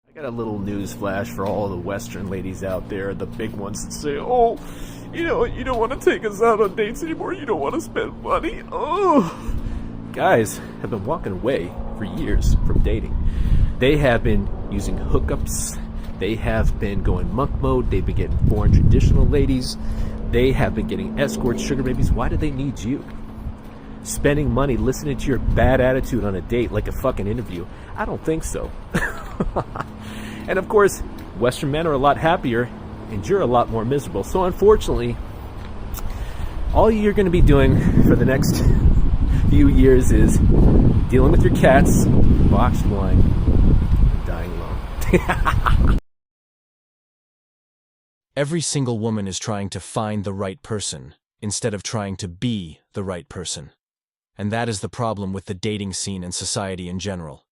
I got a little news flash for all the Western ladies out there, the big ones that say, oh, you know, you don't want to take us out on dates anymore, you don't want to spend money. Oh, guys have been walking away for years from dating. They have been using hookups. They have been going monk mode. They've been getting foreign traditional ladies. They have been getting escorts, sugar babies. Why do they need you? Spending money listening to your bad attitude on a date like a fucking interview? I don't think so. And of course, Western men are a lot happier and you're a lot more miserable. So unfortunately, all you're going to be doing for the next few years is dealing with your cats, boxed wine, and dying alone. Every single woman is trying to find the right person instead of trying to be the right person. And that is the problem with the dating scene and society in general.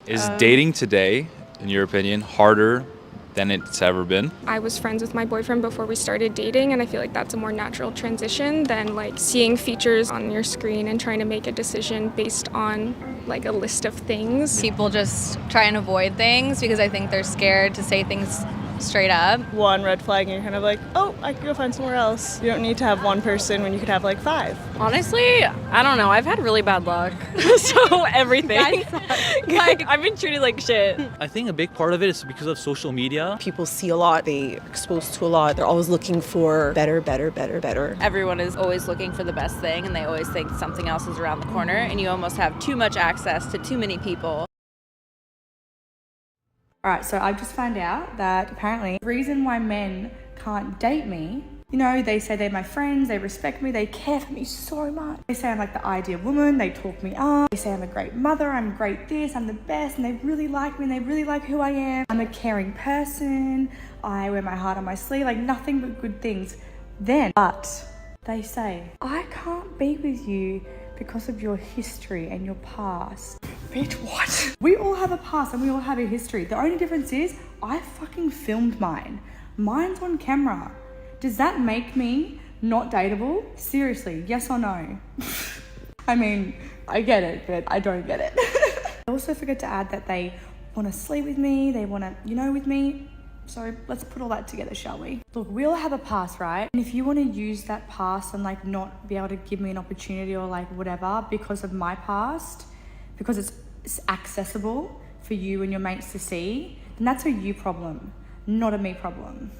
Is dating today, in your opinion, harder than it's ever been? I was friends with my boyfriend before we started dating, and I feel like that's a more natural transition than like seeing features on your screen and trying to make a decision based on like a list of things. People just try and avoid things because I think they're scared to say things straight up. One red flag and you're kind of like, oh, I could go find somewhere else. You don't need to have one person when you could have like 5. Honestly, I don't know. I've had really bad luck. So everything. Like, I've been treated like shit. I think a big part of it is because of social media. People see a lot, they're exposed to a lot. They're always looking for better. Everyone is always looking for the best thing, and they always think something else is around the corner, and you almost have too much access to too many people. Alright, so I've just found out that apparently the reason why men can't date me, you know, they say they're my friends, they respect me, they care for me so much. They say I'm like the ideal woman, they talk me up, they say I'm a great mother, I'm great this, I'm the best, and they really like me and they really like who I am. I'm a caring person, I wear my heart on my sleeve, like nothing but good things. But they say, I can't be with you because of your history and your past. Bitch, what? We all have a past and we all have a history. The only difference is I fucking filmed mine. Mine's on camera. Does that make me not dateable? Seriously, yes or no? I mean, I get it, but I don't get it. I also forget to add that they want to sleep with me, they want to, you know, with me. So let's put all that together, shall we? Look, we all have a past, right? And if you want to use that past and like not be able to give me an opportunity or like whatever because of my past, because it's accessible for you and your mates to see, then that's a you problem, not a me problem.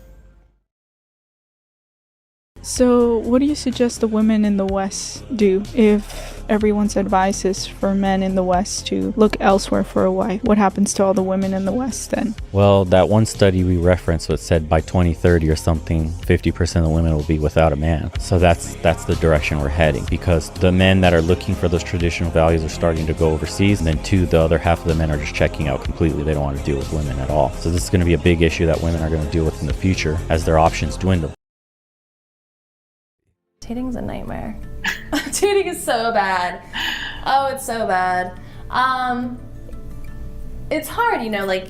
So what do you suggest the women in the West do if everyone's advice is for men in the West to look elsewhere for a wife? What happens to all the women in the West then? Well, that one study we referenced was said by 2030 or something, 50% of women will be without a man. So that's the direction we're heading, because the men that are looking for those traditional values are starting to go overseas, and then the other half of the men are just checking out completely. They don't want to deal with women at all. So this is going to be a big issue that women are going to deal with in the future as their options dwindle. Dating's a nightmare. Dating is so bad. Oh, it's so bad. It's hard, you know, like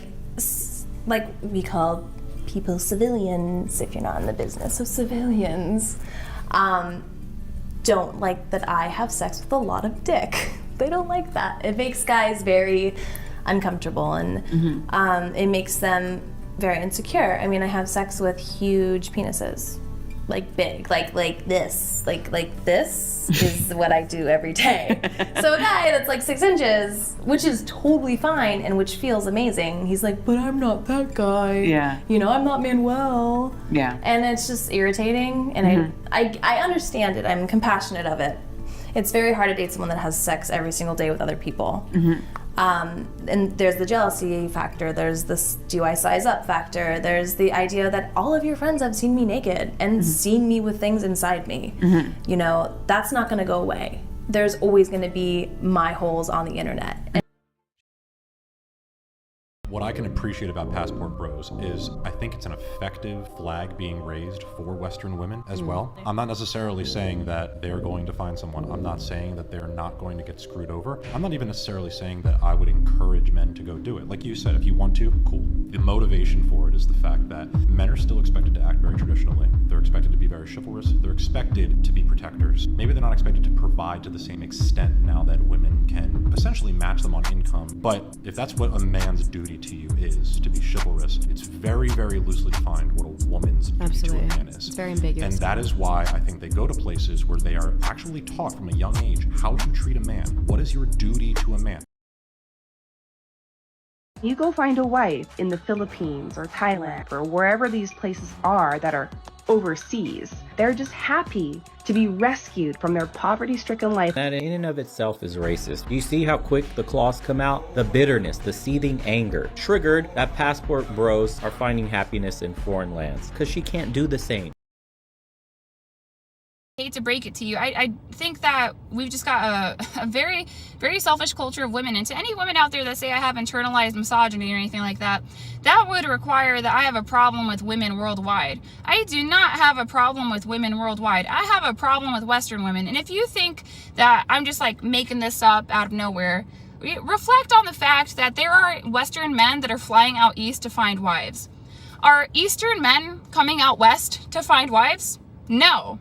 we call people civilians if you're not in the business. So civilians don't like that I have sex with a lot of dick. They don't like that. It makes guys very uncomfortable, and it makes them very insecure. I mean, I have sex with huge penises. Like big, like this is what I do every day. So a guy that's like 6 inches, which is totally fine and which feels amazing, he's like, but I'm not that guy. Yeah. You know, I'm not Manuel. Yeah. And it's just irritating, and I understand it. I'm compassionate of it. It's very hard to date someone that has sex every single day with other people. And there's the jealousy factor, there's this do I size up factor, there's the idea that all of your friends have seen me naked and seen me with things inside me. You know, that's not gonna go away. There's always gonna be my holes on the internet. What I can appreciate about Passport Bros is I think it's an effective flag being raised for Western women as well. I'm not necessarily saying that they're going to find someone. I'm not saying that they're not going to get screwed over. I'm not even necessarily saying that I would encourage men men to go do it. Like you said, if you want to, cool. The motivation for it is the fact that men are still expected to act very traditionally. They're expected to be very chivalrous. They're expected to be protectors. Maybe they're not expected to provide to the same extent now that women can essentially match them on income. But if that's what a man's duty to you is, to be chivalrous, it's very, very loosely defined what a woman's duty to a man is. It's very ambiguous. And that is why I think they go to places where they are actually taught from a young age how to treat a man. What is your duty to a man? You go find a wife in the Philippines or Thailand or wherever these places are that are overseas. They're just happy to be rescued from their poverty-stricken life. That in and of itself is racist. You see how quick the claws come out? The bitterness, the seething anger, triggered that passport bros are finding happiness in foreign lands because she can't do the same. Hate to break it to you, I think that we've just got a very, very selfish culture of women. And to any women out there that say I have internalized misogyny or anything like that, that would require that I have a problem with women worldwide. I do not have a problem with women worldwide. I have a problem with Western women. And if you think that I'm just like making this up out of nowhere, reflect on the fact that there are Western men that are flying out east to find wives. Are Eastern men coming out west to find wives? No.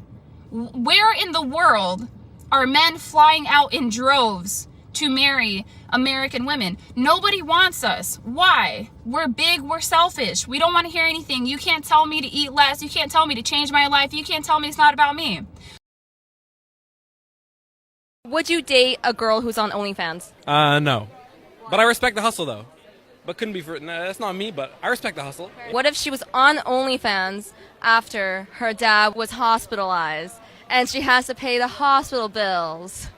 Where in the world are men flying out in droves to marry American women? Nobody wants us. Why? We're big, we're selfish. We don't want to hear anything. You can't tell me to eat less. You can't tell me to change my life. You can't tell me it's not about me. Would you date a girl who's on OnlyFans? No. But I respect the hustle, though. But couldn't be for... that's not me, but I respect the hustle. What if she was on OnlyFans after her dad was hospitalized and she has to pay the hospital bills?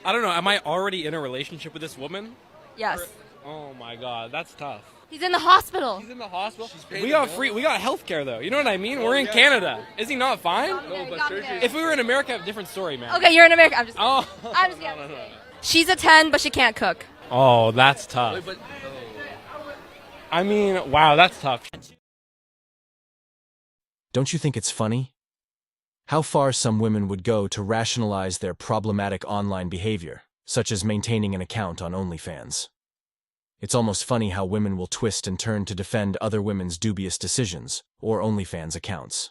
I don't know. Am I already in a relationship with this woman? Yes. Oh my god, that's tough. He's in the hospital. He's in the hospital? We got health care, though. You know what I mean? We're in Canada. Is he not fine? No, but if we were in America, a different story, man. Okay, you're in America. I'm just no. She's a 10, but she can't cook. Oh, that's tough. I mean, wow, that's tough. Don't you think it's funny? How far some women would go to rationalize their problematic online behavior, such as maintaining an account on OnlyFans. It's almost funny how women will twist and turn to defend other women's dubious decisions or OnlyFans accounts.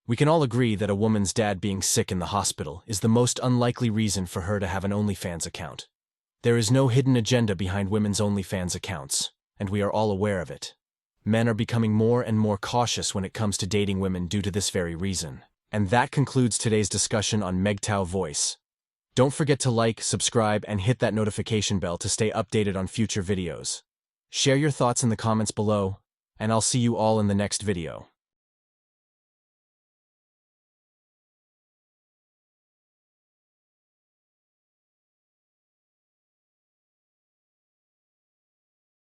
We can all agree that a woman's dad being sick in the hospital is the most unlikely reason for her to have an OnlyFans account. There is no hidden agenda behind women's OnlyFans accounts, and we are all aware of it. Men are becoming more and more cautious when it comes to dating women due to this very reason. And that concludes today's discussion on MGTOW Voice. Don't forget to like, subscribe, and hit that notification bell to stay updated on future videos. Share your thoughts in the comments below, and I'll see you all in the next video.